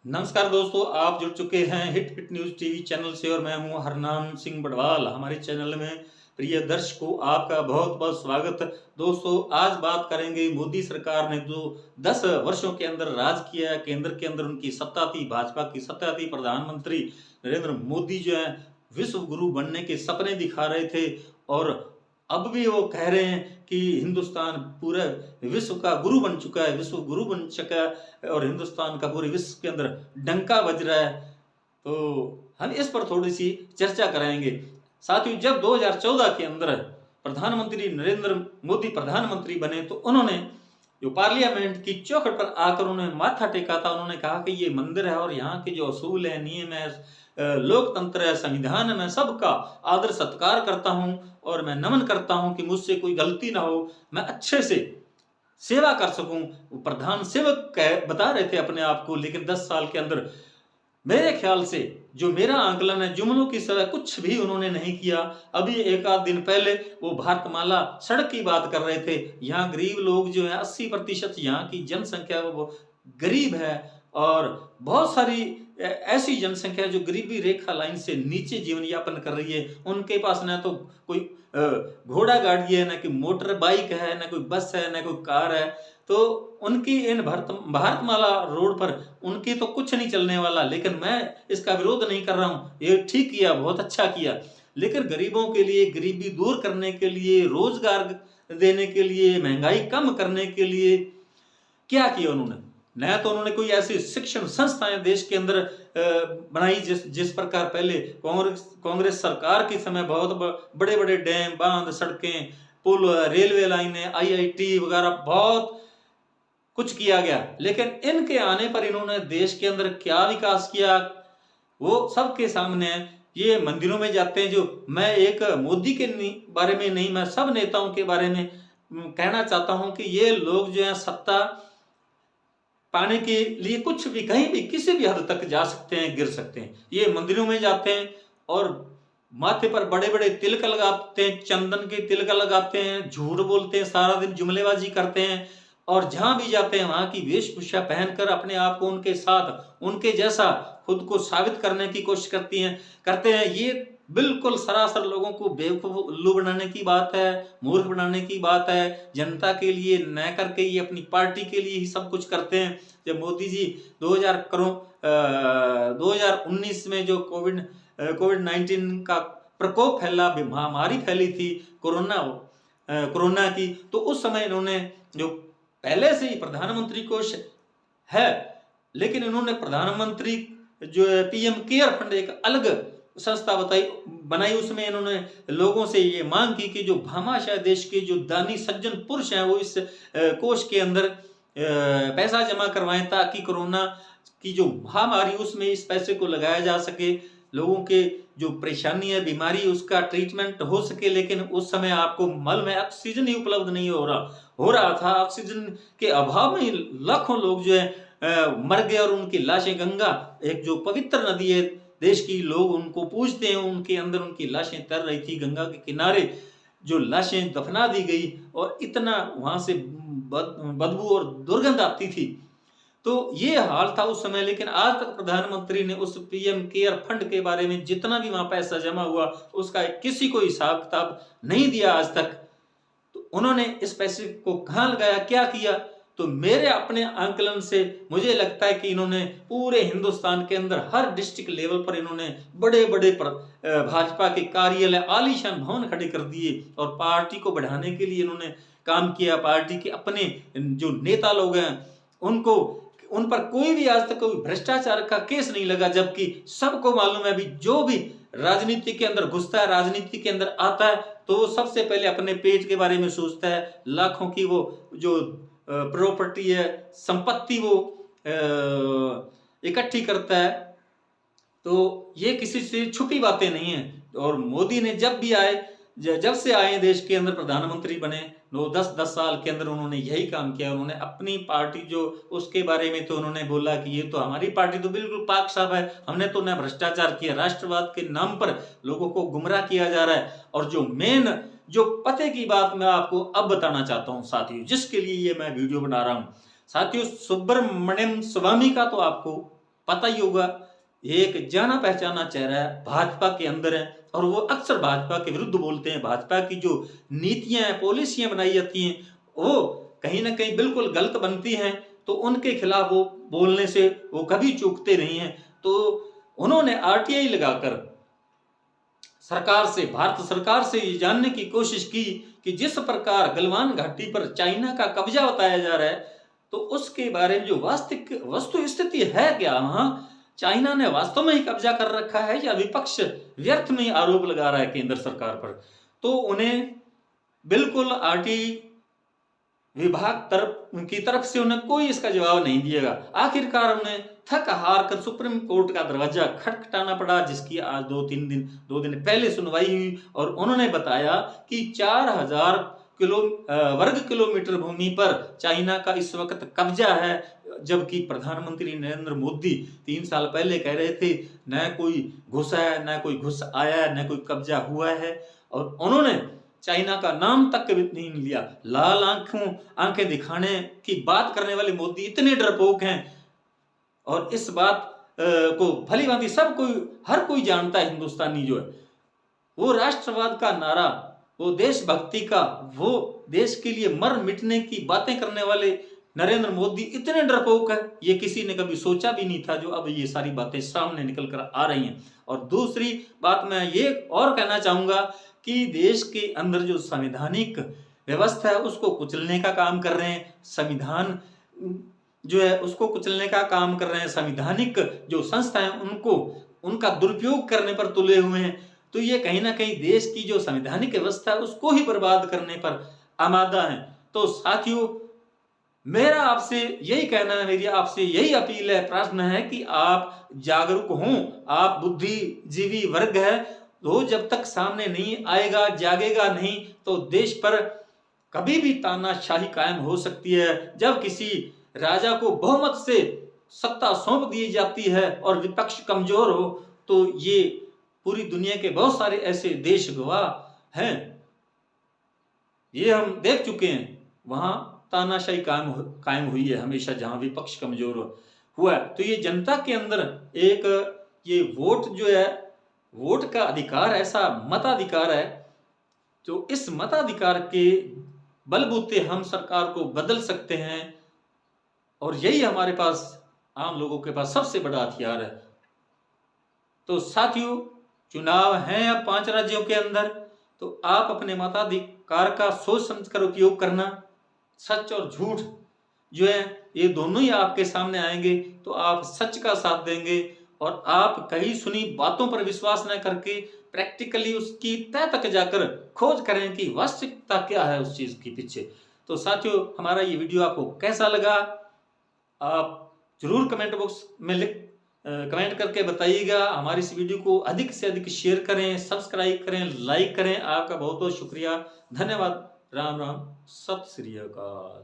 नमस्कार दोस्तों, आप जुड़ चुके हैं hit hit news TV channel से और मैं हूं हरनाम सिंह बड़वाल। हमारे चैनल में प्रिय दर्शकों, आपका बहुत-बहुत स्वागत। दोस्तों, आज बात करेंगे मोदी सरकार ने जो 10 वर्षों के अंदर राज किया है, केंद्र के अंदर उनकी सत्ता थी, भाजपा की सत्ता थी, प्रधानमंत्री नरेंद्र मोदी जो है विश्व गुरु बनने के सपने दिखा रहे थे और अब भी वो कह रहे हैं कि हिंदुस्तान पूरे विश्व का गुरु बन चुका है, विश्व गुरु बन चुका है और हिंदुस्तान का पूरे विश्व के अंदर डंका बज रहा है। तो हम इस पर थोड़ी-सी चर्चा कराएँगे। साथियों, जब 2014 के अंदर प्रधानमंत्री नरेंद्र मोदी प्रधानमंत्री बने तो उन्होंने जो पार्लियामेंट की चौखट पर आकर उन्होंने माथा टेका था। उन्होंने कहा कि ये मंदिर है और यहाँ के जो असूल है, नियम है, लोकतंत्र है, संविधान है, मैं सबका आदर सत्कार करता हूँ और मैं नमन करता हूँ कि मुझसे कोई गलती ना हो, मैं अच्छे से सेवा कर सकूं। वो प्रधान सेवक बता रहे थे अपने आप को, लेकिन 10 साल के अंदर मेरे ख्याल से जो मेरा आंकलन है, जुमलों की सिवा कुछ भी उन्होंने नहीं किया। अभी एक आध दिन पहले वो भारतमाला सड़क की बात कर रहे थे। यहाँ गरीब लोग जो है 80% यहाँ की जनसंख्या वो गरीब है और बहुत सारी ऐसी जनसंख्या है जो गरीबी रेखा लाइन से नीचे जीवन यापन कर रही है। उनके पास ना तो कोई घोड़ा गाड़ी है, ना कोई मोटर बाइक है, ना कोई बस है, ना कोई कार है। तो उनकी इन भारतमाला रोड पर उनकी तो कुछ नहीं चलने वाला। लेकिन मैं इसका विरोध नहीं कर रहा हूँ, ये ठीक किया, बहुत अच्छा किया। लेकिन गरीबों के लिए, गरीबी दूर करने के लिए, रोजगार देने के लिए, महंगाई कम करने के लिए क्या किया उन्होंने? न तो उन्होंने कोई ऐसी शिक्षण संस्थाएं देश के अंदर बनाई जिस प्रकार पहले कांग्रेस सरकार के समय बहुत बड़े बड़े डैम, बांध, सड़कें, पुल, रेलवे लाइनें, आईआईटी वगैरह बहुत कुछ किया गया। लेकिन इनके आने पर इन्होंने देश के अंदर क्या विकास किया वो सबके सामने है। ये मंदिरों में जाते हैं, जो मैं एक मोदी के बारे में नहीं, मैं सब नेताओं के बारे में कहना चाहता हूं कि ये लोग जो है सत्ता पाने के लिए कुछ भी, कहीं भी, किसी भी हद तक जा सकते हैं, गिर सकते हैं। ये मंदिरों में जाते हैं और माथे पर बड़े बड़े तिलक लगाते हैं, चंदन के तिलक लगाते हैं, झूठ बोलते हैं, सारा दिन जुमलेबाजी करते हैं और जहां भी जाते हैं वहां की वेशभूषा पहनकर अपने आप को उनके साथ, उनके जैसा खुद को साबित करने की कोशिश करते हैं। ये बिल्कुल सरासर लोगों को बेवकूफ, उल्लू बनाने की बात है, मूर्ख बनाने की बात है। जनता के लिए न करके ये अपनी पार्टी के लिए ही सब कुछ करते हैं। जब मोदी जी 2019 में जो कोविड-19 का प्रकोप फैला, महामारी फैली थी कोरोना की, तो उस समय इन्होंने जो पहले से ही प्रधानमंत्री कोष है, लेकिन इन्होंने प्रधानमंत्री जो पीएम केयर फंड एक अलग संस्था बनाई। उसमें इन्होंने लोगों से ये मांग की कि जो भामाशाह देश के जो दानी सज्जन पुरुष हैं वो इस कोष के अंदर पैसा जमा करवाएं ताकि कोरोना की जो महामारी उसमें इस पैसे को लगाया जा सके, लोगों के जो परेशानी है, बीमारी, उसका ट्रीटमेंट हो सके। लेकिन उस समय आपको मल में ऑक्सीजन ही उपलब्ध नहीं हो रहा था। ऑक्सीजन के अभाव में लाखों लोग जो है मर गए और उनकी लाशें, गंगा एक जो पवित्र नदी है देश की, लोग उनको पूजते हैं, उनके अंदर उनकी लाशें तर रही थी। गंगा के किनारे जो लाशें दफना दी गई और इतना वहां से बदबू और दुर्गंध आती थी। तो ये हाल था उस समय। लेकिन आज तक प्रधानमंत्री ने उस पीएम केयर फंड के बारे में जितना भी वहां पैसा जमा हुआ उसका किसी को हिसाब किताब नहीं दिया आज तक। तो उन्होंने इस पैसे को कहां लगाया, क्या किया? तो मेरे अपने आंकलन से मुझे लगता है कि इन्होंने पूरे हिंदुस्तान के अंदर हर डिस्ट्रिक्ट लेवल पर इन्होंने बड़े बड़े भाजपा के कार्यालय, आलीशान भवन खड़े कर दिए और पार्टी को बढ़ाने के लिए इन्होंने काम किया। पार्टी के अपने जो नेता लोग हैं उनको, उन पर कोई भी आज तक कोई भ्रष्टाचार का केस नहीं लगा, जबकि सबको मालूम है भी जो भी राजनीति के अंदर घुसता है, राजनीति के अंदर आता है, तो वो सबसे पहले अपने पेट के बारे में सोचता है। लाखों की वो जो प्रॉपर्टी है, संपत्ति वो इकट्ठी करता है। तो ये किसी से छुपी बातें नहीं है। और मोदी ने जब से आए देश के अंदर, प्रधानमंत्री बने, 9-10 साल के अंदर उन्होंने यही काम किया। उन्होंने अपनी पार्टी जो, उसके बारे में तो उन्होंने बोला कि ये तो हमारी पार्टी तो बिल्कुल पाक साफ है, हमने तो न भ्रष्टाचार किया, राष्ट्रवाद के नाम पर लोगों को गुमराह किया जा रहा है। और जो मेन जो पते की बात मैं आपको अब बताना चाहता हूं साथियों, जिसके लिए ये मैं वीडियो बना रहा हूं। साथियों, सुब्रमण्यम स्वामी का तो आपको पता ही होगा, एक जाना पहचाना चेहरा है, भाजपा के अंदर है और वो अक्सर भाजपा के विरुद्ध बोलते हैं। भाजपा की जो नीतियां हैं, पॉलिसियां बनाई जाती हैं, वो कहीं ना कहीं बिल्कुल गलत बनती हैं, तो उनके खिलाफ वो बोलने से वो कभी चूकते नहीं हैं। तो उन्होंने आरटीआई लगाकर सरकार से, भारत सरकार से ये जानने की कोशिश की कि जिस प्रकार गलवान घाटी पर चाइना का कब्जा बताया जा रहा है, तो उसके बारे में जो वास्तविक वस्तु स्थिति है क्या, वहां चाइना ने वास्तव में ही कब्जा कर रखा है या विपक्ष व्यर्थ में आरोप लगा रहा है केंद्र सरकार पर। तो उन्हें बिल्कुल आरटीआई विभाग की तरफ से उन्हें कोई इसका जवाब नहीं दिएगा। आखिरकार उन्हें थक हार कर सुप्रीम कोर्ट का दरवाजा खटखटाना पड़ा, जिसकी आज 2 दिन पहले सुनवाई हुई और उन्होंने बताया कि 4000 वर्ग किलोमीटर भूमि पर चाइना का इस वक्त कब्जा है, जबकि प्रधानमंत्री नरेंद्र मोदी 3 साल पहले कह रहे थे न कोई घुसा है, न कोई घुस आया है, न कोई कब्जा हुआ है, और उन्होंने चाइना का नाम तक कभी नहीं लिया। लाल आंखें दिखाने की बात करने वाले मोदी इतने डरपोक हैं, और इस बात को भली भांति सब कोई, हर कोई जानता है, हिंदुस्तानी जो है वो राष्ट्रवाद का नारा, वो देशभक्ति का, वो देश के लिए मर मिटने की बातें करने वाले नरेंद्र मोदी इतने डरपोक है, ये किसी ने कभी सोचा भी नहीं था, जो अब ये सारी बातें सामने निकल कर आ रही हैं। और दूसरी बात मैं ये और कहना चाहूंगा कि देश के अंदर जो संवैधानिक व्यवस्था है उसको कुचलने का काम कर रहे हैं, संविधान जो है उसको कुचलने का काम कर रहे हैं, संवैधानिक जो संस्था है उनको, उनका दुरुपयोग करने पर तुले हुए हैं। तो ये कहीं ना कहीं देश की जो संवैधानिक व्यवस्था है उसको ही बर्बाद करने पर आमादा है। तो साथियों, मेरा आपसे यही कहना है, मेरी आपसे यही अपील है, प्रार्थना है कि आप जागरूक हों, आप बुद्धिजीवी वर्ग है, तो जब तक सामने नहीं आएगा, जागेगा नहीं, तो देश पर कभी भी तानाशाही कायम हो सकती है। जब किसी राजा को बहुमत से सत्ता सौंप दी जाती है और विपक्ष कमजोर हो, तो ये पूरी दुनिया के बहुत सारे ऐसे देश गवाह हैं, ये हम देख चुके हैं, वहां तानाशाही कायम हुई है हमेशा, जहां विपक्ष कमजोर हुआ है। तो ये जनता के अंदर एक ये वोट जो है, वोट का अधिकार ऐसा मताधिकार है, तो इस मताधिकार के बलबूते हम सरकार को बदल सकते हैं, और यही हमारे पास, आम लोगों के पास सबसे बड़ा हथियार है। तो साथियों, चुनाव हैं अब 5 राज्यों के अंदर, तो आप अपने मताधिकार का सोच समझकर उपयोग करना। सच और झूठ जो है ये दोनों ही आपके सामने आएंगे, तो आप सच का साथ देंगे, और आप कहीं सुनी बातों पर विश्वास न करके प्रैक्टिकली उसकी तह तक जाकर खोज करें कि वास्तविकता क्या है उस चीज के पीछे। तो साथियों, हमारा ये वीडियो आपको कैसा लगा, आप जरूर कमेंट बॉक्स में कमेंट करके बताइएगा। हमारी इस वीडियो को अधिक से अधिक शेयर करें, सब्सक्राइब करें, लाइक करें। आपका बहुत बहुत शुक्रिया, धन्यवाद। राम राम, सत श्री अकाल।